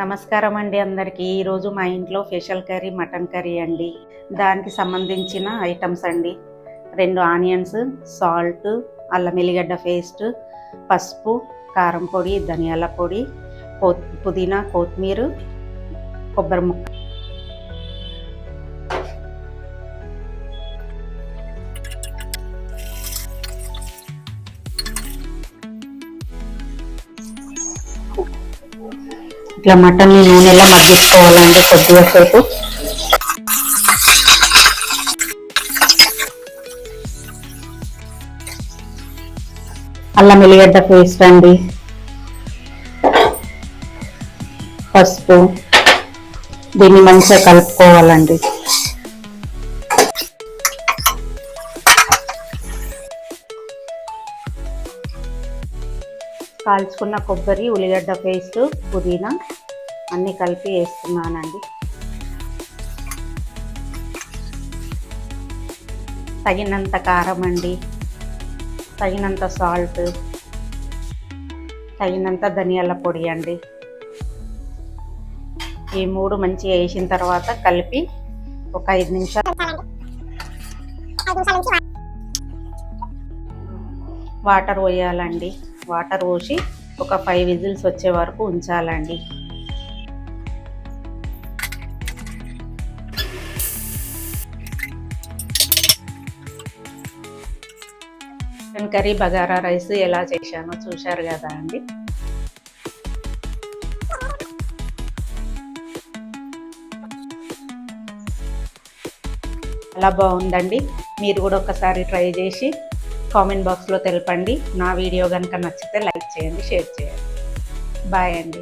నమస్కారం అండి అందరికీ. ఈరోజు మా ఇంట్లో స్పెషల్ కర్రీ మటన్ కర్రీ అండి. దానికి సంబంధించిన ఐటమ్స్ అండి: 2 ఆనియన్స్, సాల్ట్, అల్లం ఎల్లిగడ్డ పేస్ట్, పసుపు, కారం పొడి, ధనియాల పొడి, పుదీనా, కొత్తిమీర, కొబ్బరి ముక్క. ఇట్లా మటన్ని నూనెలో మగ్గించుకోవాలండి కొద్దిగా సేపు. అల్లం ఎల్లిగడ్డ పేస్ట్ అండి, పసుపు, దీన్ని మంచిగా కలుపుకోవాలండి. కాల్చుకున్న కొబ్బరి, ఉల్లిగడ్డ పేస్ట్, పుదీనా అన్నీ కలిపి వేస్తున్నానండి. తగినంత కారం అండి, తగినంత సాల్ట్, తగినంత ధనియాల పొడి అండి. ఈ 3 మంచిగా వేసిన తర్వాత కలిపి ఒక 5 నిమిషాలు వాటర్ పోయాలండి. వాటర్ పోసి ఒక 5 విజిల్స్ వచ్చే వరకు ఉంచాలండి. చికెన్ కర్రీ బగారా రైస్ ఎలా చేశానో చూశారు కదా అండి. చాలా బాగుందండి. మీరు కూడా ఒకసారి ట్రై చేసి కామెంట్ బాక్స్లో తెలపండి. నా వీడియో కనుక నచ్చితే లైక్ చేయండి, షేర్ చేయండి. బాయ్ అండి.